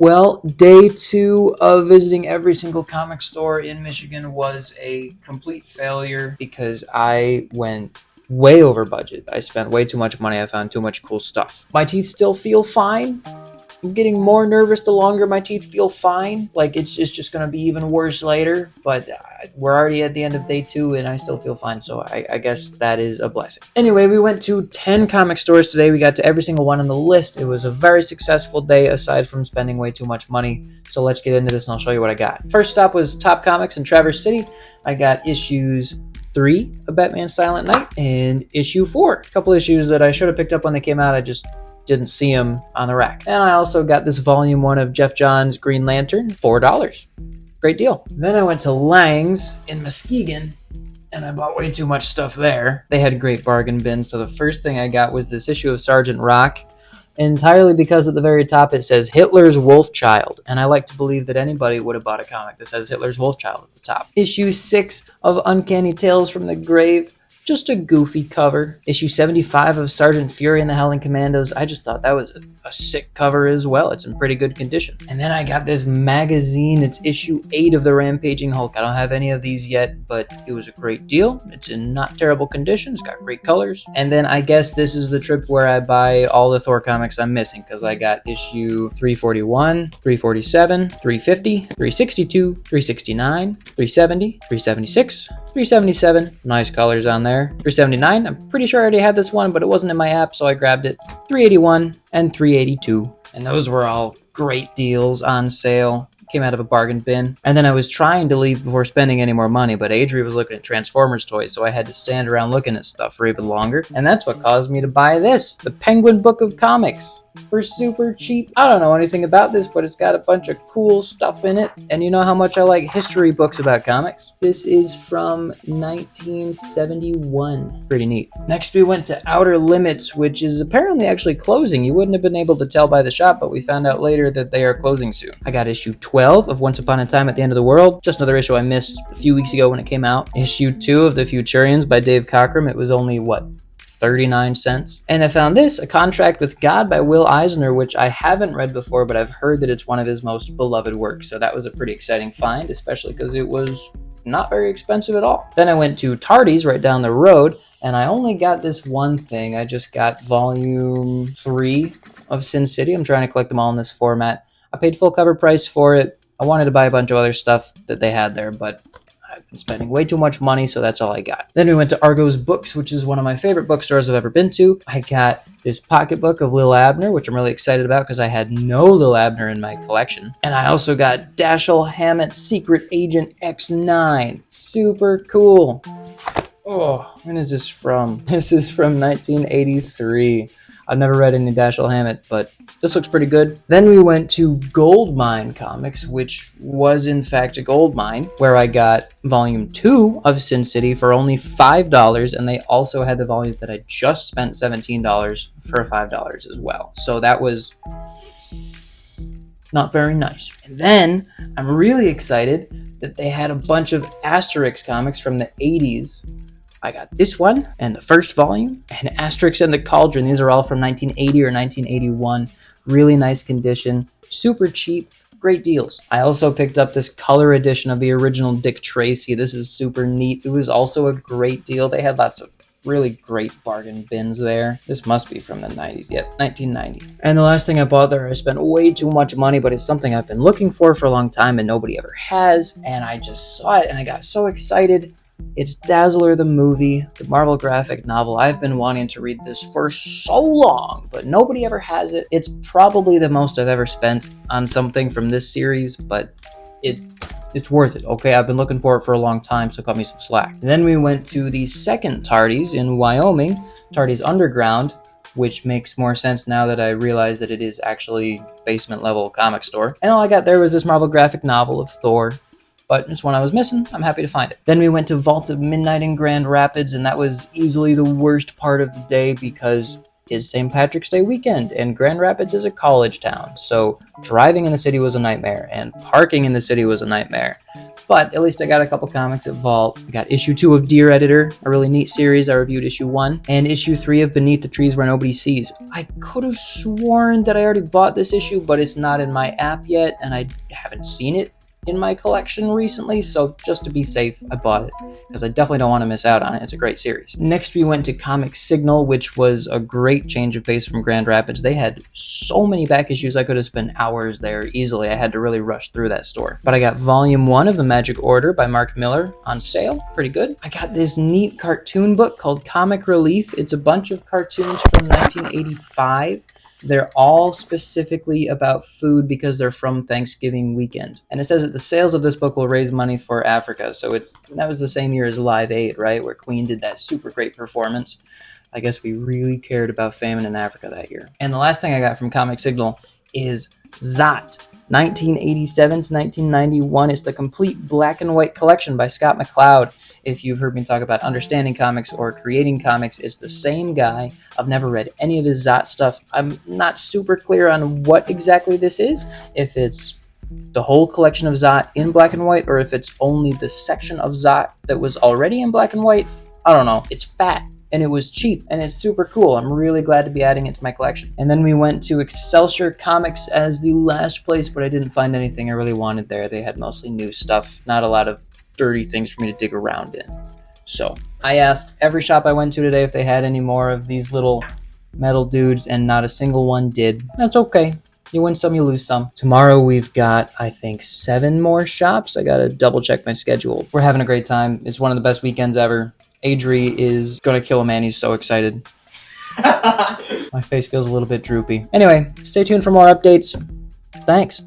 Well, day 2 of visiting every single comic store in Michigan was a complete failure because I went way over budget. I spent way too much money. I found too much cool stuff. My teeth still feel fine. I'm getting more nervous the longer my teeth feel fine. Like, it's just going to be even worse later. But we're already at the end of day 2 and I still feel fine. So I guess that is a blessing. Anyway, we went to 10 comic stores today. We got to every single one on the list. It was a very successful day aside from spending way too much money. So let's get into this and I'll show you what I got. First stop was Top Comics in Traverse City. I got issues 3 of Batman Silent Night and issue 4. A couple issues that I should have picked up when they came out. I just didn't see them on the rack. And I also got this volume 1 of Jeff Johns' Green Lantern, $4. Great deal. Then I went to Lang's in Muskegon and I bought way too much stuff there. They had great bargain bins. So the first thing I got was this issue of Sergeant Rock, entirely because at the very top it says Hitler's Wolf Child. And I like to believe that anybody would have bought a comic that says Hitler's Wolf Child at the top. Issue 6 of Uncanny Tales from the Grave. Just a goofy cover. Issue 75 of Sergeant Fury and the Howling Commandos. I just thought that was a sick cover as well. It's in pretty good condition. And then I got this magazine. It's issue 8 of the Rampaging Hulk. I don't have any of these yet, but it was a great deal. It's in not terrible condition. It's got great colors. And then I guess this is the trip where I buy all the Thor comics I'm missing, because I got issue 341, 347, 350, 362, 369, 370, 376, 377. Nice colors on there. 379, I'm pretty sure I already had this one, but it wasn't in my app, so I grabbed it. 381 and 382. And those were all great deals on sale. Came out of a bargain bin. And then I was trying to leave before spending any more money, but Adri was looking at Transformers toys, so I had to stand around looking at stuff for even longer. And that's what caused me to buy this, the Penguin Book of Comics, for super cheap. I don't know anything about this, but it's got a bunch of cool stuff in it. And you know how much I like history books about comics. This is from 1971. Pretty neat. Next, we went to Outer Limits, which is apparently actually closing. You wouldn't have been able to tell by the shop, but we found out later that they are closing soon. I got issue 12 of Once Upon a Time at the End of the World. Just another issue I missed a few weeks ago when it came out. Issue 2 of The Futurians by Dave Cockrum. It was only, 39 cents. And I found this, A Contract with God by Will Eisner, which I haven't read before, but I've heard that it's one of his most beloved works. So that was a pretty exciting find, especially because it was not very expensive at all. Then I went to Tardy's right down the road, and I only got this one thing. I just got volume 3 of Sin City. I'm trying to collect them all in this format. I paid full cover price for it. I wanted to buy a bunch of other stuff that they had there, but I've been spending way too much money, so that's all I got. Then we went to Argo's Books, which is one of my favorite bookstores I've ever been to. I got this pocketbook of Lil Abner, which I'm really excited about because I had no Lil Abner in my collection. And I also got Dashiell Hammett's Secret Agent X9. Super cool. Oh, when is this from? This is from 1983. I've never read any Dashiell Hammett, but this looks pretty good. Then we went to Goldmine Comics, which was in fact a gold mine, where I got volume 2 of Sin City for only $5, and they also had the volume that I just spent $17 for $5 as well. So that was not very nice. And then I'm really excited that they had a bunch of Asterix comics from the 80s. I got this one and the first volume and Asterix and the Cauldron. These are all from 1980 or 1981. Really nice condition, super cheap, great deals. I also picked up this color edition of the original Dick Tracy. This is super neat. It was also a great deal. They had lots of really great bargain bins there. This must be from the 90s. Yep, 1990. And the last thing I bought there, I spent way too much money, but it's something I've been looking for a long time and nobody ever has. And I just saw it and I got so excited. It's Dazzler the movie, the Marvel graphic novel. I've been wanting to read this for so long, but nobody ever has it. It's probably the most I've ever spent on something from this series, but it's worth it, okay? I've been looking for it for a long time, so cut me some slack. Then we went to the second Tardy's in Wyoming, Tardy's Underground, which makes more sense now that I realize that it is actually basement level comic store. And all I got there was this Marvel graphic novel of Thor, but it's one I was missing. I'm happy to find it. Then we went to Vault of Midnight in Grand Rapids, and that was easily the worst part of the day because it's St. Patrick's Day weekend, and Grand Rapids is a college town. So driving in the city was a nightmare, and parking in the city was a nightmare. but at least I got a couple comics at Vault. I got issue 2 of Dear Editor, a really neat series. I reviewed issue 1, and issue 3 of Beneath the Trees Where Nobody Sees. I could have sworn that I already bought this issue, but it's not in my app yet, and I haven't seen it in my collection recently, so just to be safe, I bought it because I definitely don't want to miss out on it. It's a great series. Next, we went to Comic Signal, which was a great change of pace from Grand Rapids. They had so many back issues, I could have spent hours there easily. I had to really rush through that store. But I got volume 1 of The Magic Order by Mark Miller on sale. Pretty good. I got this neat cartoon book called Comic Relief. It's a bunch of cartoons from 1985. They're all specifically about food because they're from Thanksgiving weekend. And it says that the sales of this book will raise money for Africa. So that was the same year as Live Aid, right? Where Queen did that super great performance. I guess we really cared about famine in Africa that year. And the last thing I got from Comic Signal is Zot. 1987 to 1991. It's the complete black and white collection by Scott McCloud. If you've heard me talk about understanding comics or creating comics, it's the same guy. I've never read any of his Zot stuff. I'm not super clear on what exactly this is, if it's the whole collection of Zot in black and white, or if it's only the section of Zot that was already in black and white. I don't know. It's fat. And it was cheap, and it's super cool. I'm really glad to be adding it to my collection. And then we went to Excelsior Comics as the last place, but I didn't find anything I really wanted there. They had mostly new stuff, not a lot of dirty things for me to dig around in. So I asked every shop I went to today if they had any more of these little metal dudes, and not a single one did. That's okay. You win some, you lose some. Tomorrow we've got, I think, 7 more shops. I gotta double check my schedule. We're having a great time. It's one of the best weekends ever. Adri is gonna kill a man. He's so excited. My face feels a little bit droopy. Anyway, stay tuned for more updates. Thanks.